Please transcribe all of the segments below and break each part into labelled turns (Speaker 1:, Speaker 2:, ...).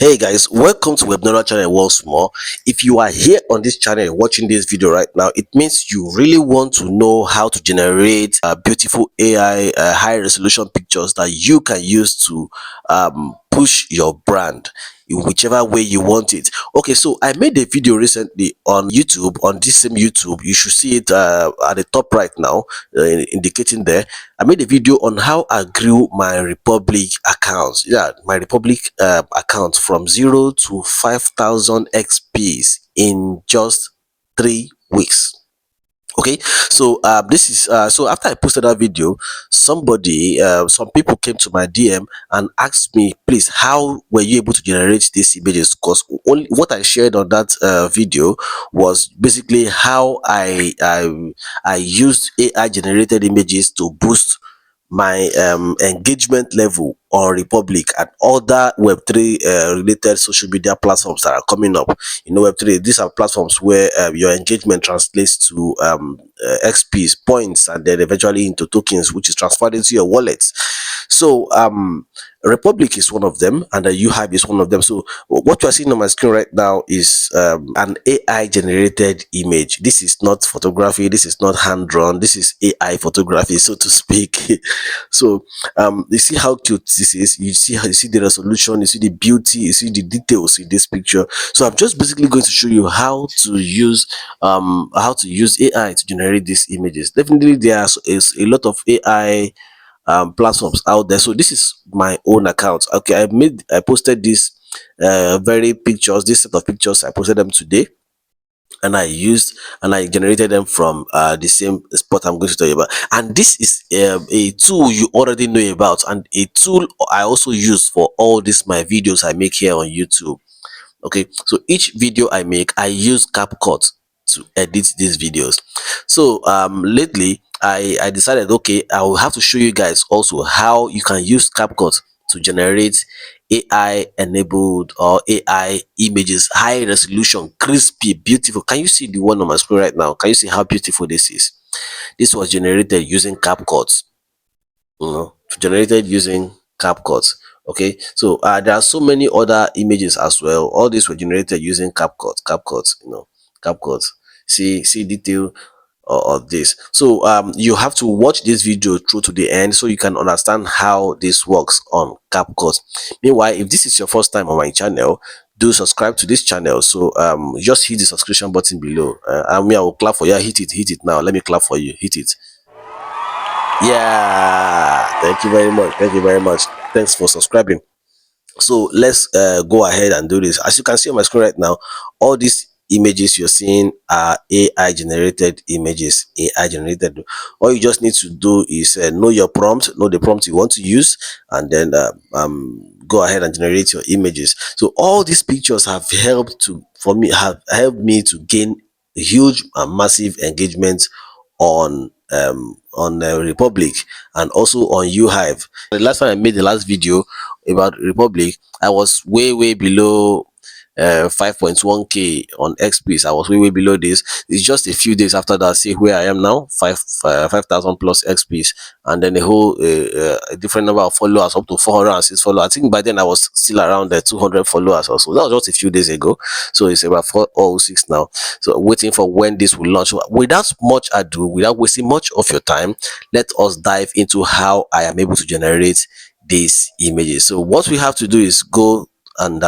Speaker 1: Hey guys, welcome to Webinar channel once more. If you are here on this channel watching this video right now, it means you really want to know how to generate beautiful AI high resolution pictures that you can use to push your brand in whichever way you want it. Okay, so I made a video recently on YouTube, on this same YouTube. You should see it at the top right now, indicating there. I made a video on how I grew my Republic accounts. Yeah, my Republic account from 0 to 5,000 XPs in just 3 weeks. Okay, so this is so after I posted that video, some people came to my DM and asked me, please, how were you able to generate these images? Because only what I shared on that video was basically how I used AI generated images to boost my engagement level on Republic and other Web3 related social media platforms that are coming up. You know, Web3, these are platforms where your engagement translates to XPs, points, and then eventually into tokens, which is transferred into your wallets. So Republic is one of them, and UHive is one of them. So what you are seeing on my screen right now is an AI generated image. This is not photography, this is not hand drawn, this is AI photography, so to speak. So you see how cute this is, you see the resolution, you see the beauty, you see the details in this picture. So I'm just basically going to show you how to use AI to generate these images. Definitely there is a lot of AI platforms out there. So this is my own account. Okay, I posted this this set of pictures. I posted them today, and I generated them from the same spot I'm going to tell you about. And this is a tool you already know about, and a tool I also use for all these my videos I make here on YouTube. Okay, so each video I make, I use CapCut to edit these videos. So lately I decided, okay, I will have to show you guys also how you can use CapCut to generate AI enabled or AI images, high resolution, crispy, beautiful. Can you see the one on my screen right now? Can you see how beautiful this is? This was generated using CapCut, generated using CapCut. Okay, so there are so many other images as well. All these were generated using CapCut, CapCut. See detail of this. So you have to watch this video through to the end so you can understand how this works on CapCut. Meanwhile, if this is your first time on my channel, do subscribe to this channel. So just hit the subscription button below. I will clap for you. Hit it now. Let me clap for you. Hit it. Yeah, thank you very much, thank you very much. Thanks for subscribing. So let's go ahead and do this. As you can see on my screen right now, all these images you're seeing are AI generated images. AI generated. All you just need to do is know your prompt, know the prompt you want to use, and then go ahead and generate your images. So all these pictures have have helped me to gain huge and massive engagement on Republic and also on UHive. The last time I made the last video about Republic, I was way below 5.1k on XPs. I was way below this. It's just a few days after that, see where I am now, 5,000 plus XPs, and then a whole a different number of followers, up to 406 followers. I think by then I was still around the 200 followers or so. That was just a few days ago, so it's about 406 now. So waiting for when this will launch. Without much ado, without wasting much of your time, let us dive into how I am able to generate these images. So what we have to do is go and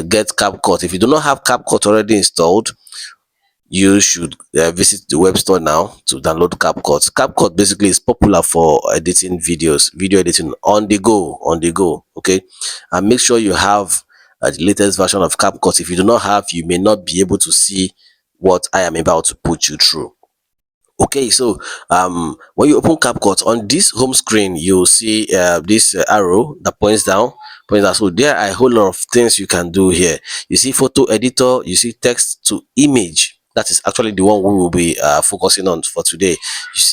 Speaker 1: get CapCut. If you do not have CapCut already installed, you should visit the web store now to download CapCut. CapCut basically is popular for editing videos, video editing on the go. Okay, and make sure you have the latest version of CapCut. If you do not have, you may not be able to see what I am about to put you through. Okay, so when you open CapCut on this home screen, you'll see this arrow that points down. So there are a whole lot of things you can do here. You see photo editor, you see text to image. That is actually the one we will be focusing on for today.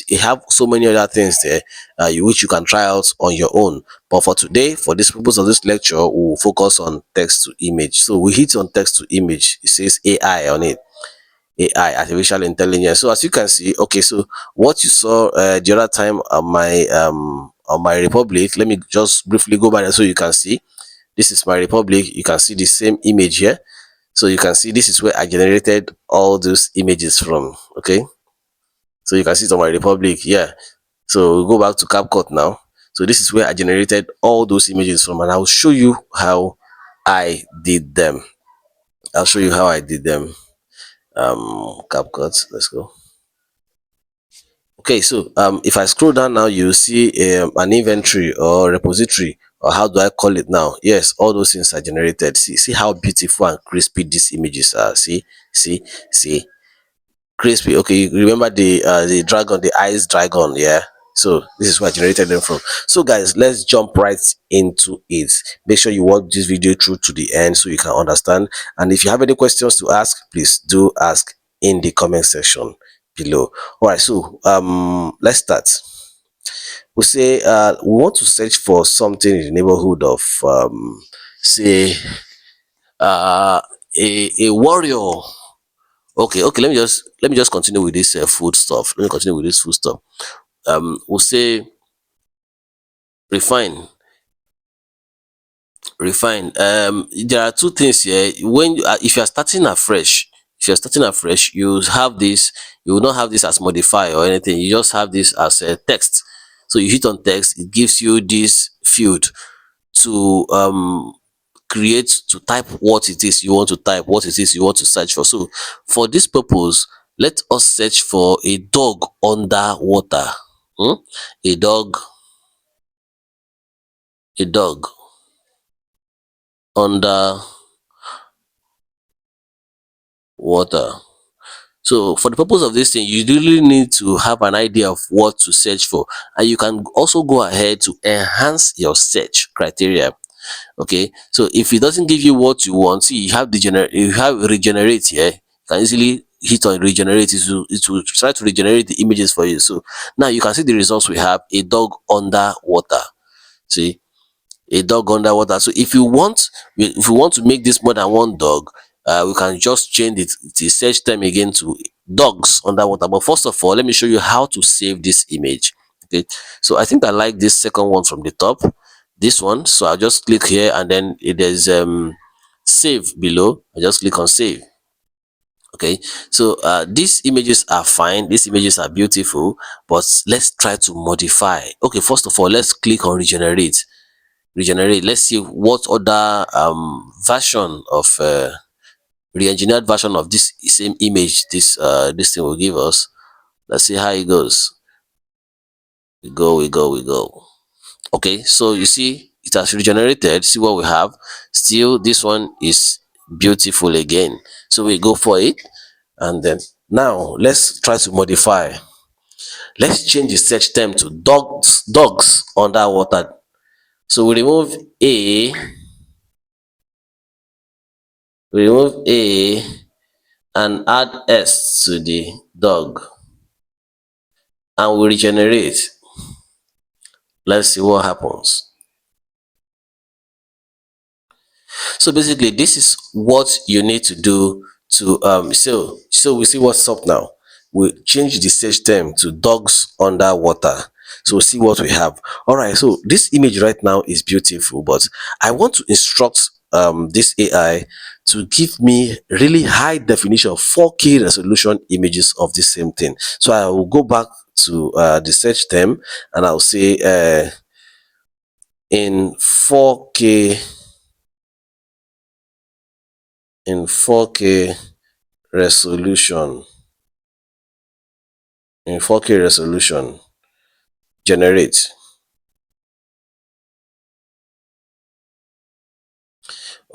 Speaker 1: You have so many other things there which you can try out on your own. But for today, for this purpose of this lecture, we'll focus on text to image. So we hit on text to image. It says AI on it. AI, artificial intelligence. So as you can see, okay, so what you saw the other time on my Republic, let me just briefly go by there so you can see. This is my republic. You can see the same image here. So you can see this is where I generated all those images from. Okay, so you can see it on my republic. Yeah, so we'll go back to CapCut now. So this is where I generated all those images from, and I'll show you how I did them. I'll show you how I did them. CapCut, let's go. Okay, so if I scroll down now, you see an inventory or repository, or how do I call it now? Yes, all those things are generated. See how beautiful and crispy these images are. See, crispy. Okay, you remember the dragon, the ice dragon, yeah. So this is where I generated them from. So guys, let's jump right into it. Make sure you watch this video through to the end so you can understand. And if you have any questions to ask, please do ask in the comment section below. All right, so let's start. We say we want to search for something in the neighborhood of say a warrior. Okay, let me just continue with this food stuff. Let me continue with this food stuff. We'll say refine. There are two things here. When you if you are starting afresh, you have this. You will not have this as modify or anything. You just have this as a text. So you hit on text, it gives you this field to create, to type what it is you want to type, what it is you want to search for. So for this purpose, let us search for a dog under water. Hmm? A dog, a dog under water. So for the purpose of this thing, you really need to have an idea of what to search for, and you can also go ahead to enhance your search criteria. Okay, so if it doesn't give you what you want, see, you have regenerate here. You can easily hit on regenerate. It will try to regenerate the images for you. So now you can see the results. We have a dog under water. See, a dog underwater. So if you want to make this more than one dog, we can just change the search term again to dogs underwater. But first of all, let me show you how to save this image. Okay, so I think I like this second one from the top, this one. So I'll just click here, and then there's save below. I just click on save. Okay, so these images are fine, these images are beautiful, but let's try to modify. Okay, first of all, let's click on regenerate. Let's see what other version of re-engineered version of this same image this thing will give us. Let's see how it goes. We go. Okay, so you see it has regenerated. See what we have. Still, this one is beautiful again. So we go for it, and then now let's try to modify. Let's change the search term to dogs underwater. So we remove a and add s to the dog, and we regenerate. Let's see what happens. So basically, this is what you need to do to so we see what's up now. We change the search term to dogs underwater. So see what we have. All right, so this image right now is beautiful, but I want to instruct this AI to give me really high definition 4K resolution images of the same thing. So I will go back to the search term, and I'll say in 4K, in 4K resolution, in 4K resolution, generate.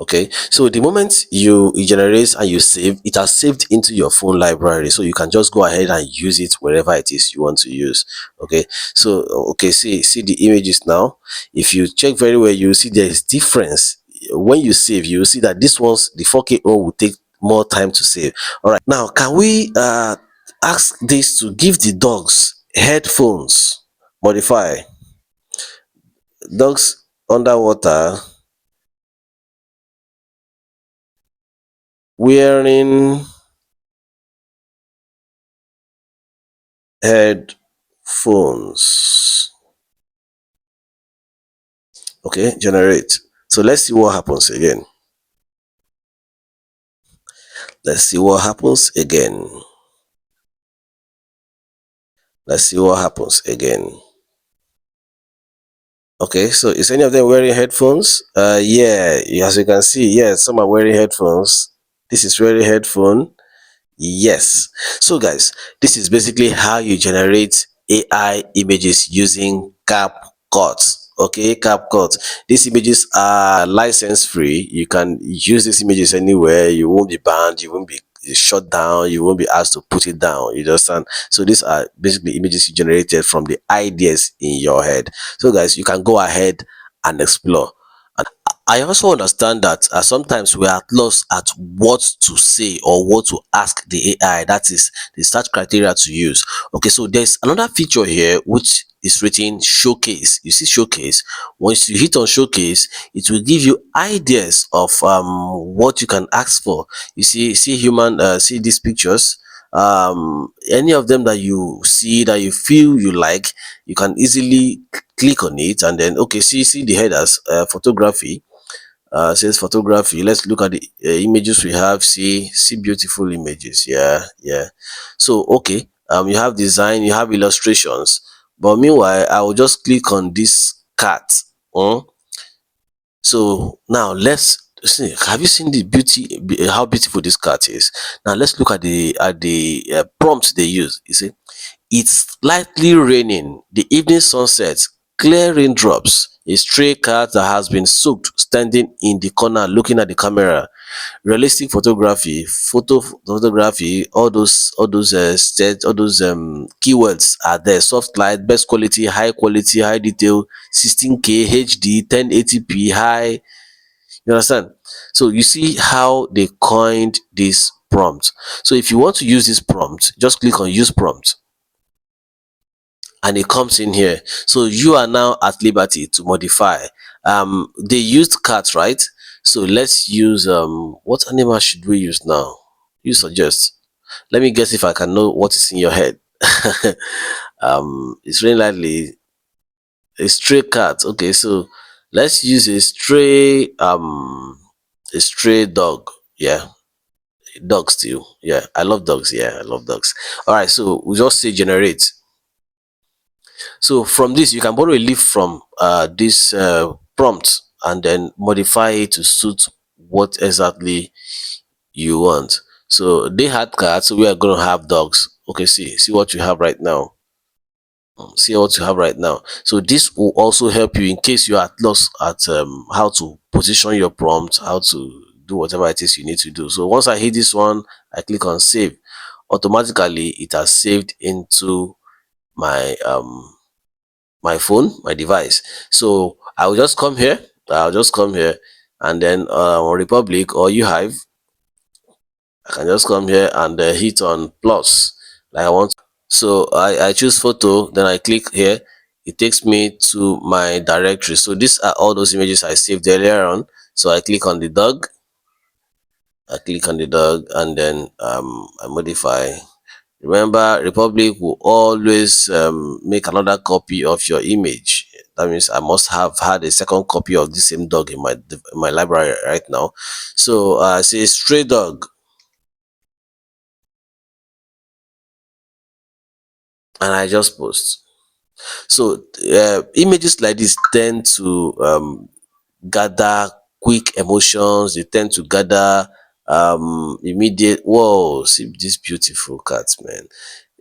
Speaker 1: Okay, so the moment you generate and you save, it has saved into your phone library, so you can just go ahead and use it wherever it is you want to use. Okay, so okay, see the images now. If you check very well, you see there is difference. When you save, you will see that this one's, the 4K one, will take more time to save. All right, now can we ask this to give the dogs headphones? Modify dogs underwater wearing headphones. Okay, generate. So let's see what happens again. Let's see what happens again. Let's see what happens again. Okay, so is any of them wearing headphones? Yeah, as you can see, yes, some are wearing headphones. This is wearing headphone. Yes. So guys, this is basically how you generate AI images using CapCut. Okay, CapCut. These images are license free. You can use these images anywhere. You won't be banned. You won't be shut down. You won't be asked to put it down. You understand? So these are basically images you generated from the ideas in your head. So guys, you can go ahead and explore. I also understand that sometimes we are at loss at what to say or what to ask the AI. That is the search criteria to use. Okay, so there's another feature here which is written showcase. You see showcase. Once you hit on showcase, it will give you ideas of what you can ask for. You see human see these pictures. Any of them that you see that you feel you like, you can easily click on it, and then okay, see the headers, photography, says photography. Let's look at the images we have. See beautiful images. Yeah. So okay, you have design, you have illustrations, but meanwhile I will just click on this cat. So now let's see, have you seen the how beautiful this cat is? Now let's look at the prompts they use. You see, it's slightly raining, the evening sunset, clear raindrops, a stray cat that has been soaked standing in the corner looking at the camera, realistic photography, photography, all those all those keywords are there. Soft light, best quality, high detail, 16K, HD, 1080p, high. You understand? So you see how they coined this prompt. So if you want to use this prompt, just click on use prompt and it comes in here. So you are now at liberty to modify. They used cat, right? So let's use what animal should we use now? You suggest. Let me guess if I can know what is in your head. It's really likely a stray cat. Okay, so let's use a stray dog. Yeah, dog still. Yeah, I love dogs. Yeah, I love dogs. All right, so we just say generate. So from this, you can borrow a leaf from this prompt and then modify it to suit what exactly you want. So they had cats, so we are going to have dogs. Okay, see what you have right now. See what you have right now. So this will also help you in case you are at loss at how to position your prompt, how to do whatever it is you need to do. So once I hit this one, I click on save. Automatically, it has saved into my phone, my device. So I'll just come here, and then on Republic or uHive, I can just come here and hit on plus like I want. So I choose photo, then I click here. It takes me to my directory. So these are all those images I saved earlier on. So I click on the dog, and then I modify. Remember, Republic will always make another copy of your image. That means I must have had a second copy of the same dog in my library right now. So I say stray dog, and I just post. So images like this tend to gather quick emotions. They tend to gather immediate. Whoa! See this beautiful cat, man.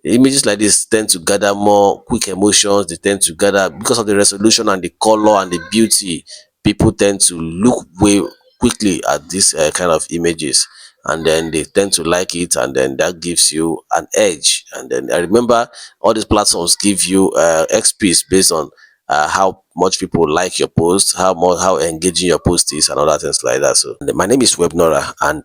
Speaker 1: Images like this tend to gather more quick emotions. They tend to gather because of the resolution and the color and the beauty. People tend to look way quickly at these kind of images, and then they tend to like it, and then that gives you an edge. And then I remember all these platforms give you XPs based on how much people like your post, how engaging your post is, and other things like that. So my name is Webnora, and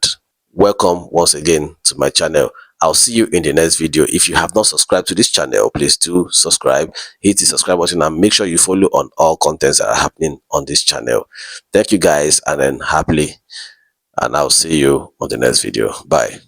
Speaker 1: welcome once again to my channel. I'll see you in the next video. If you have not subscribed to this channel, please do subscribe, hit the subscribe button, and make sure you follow on all contents that are happening on this channel. Thank you guys, and then happily, and I'll see you on the next video. Bye.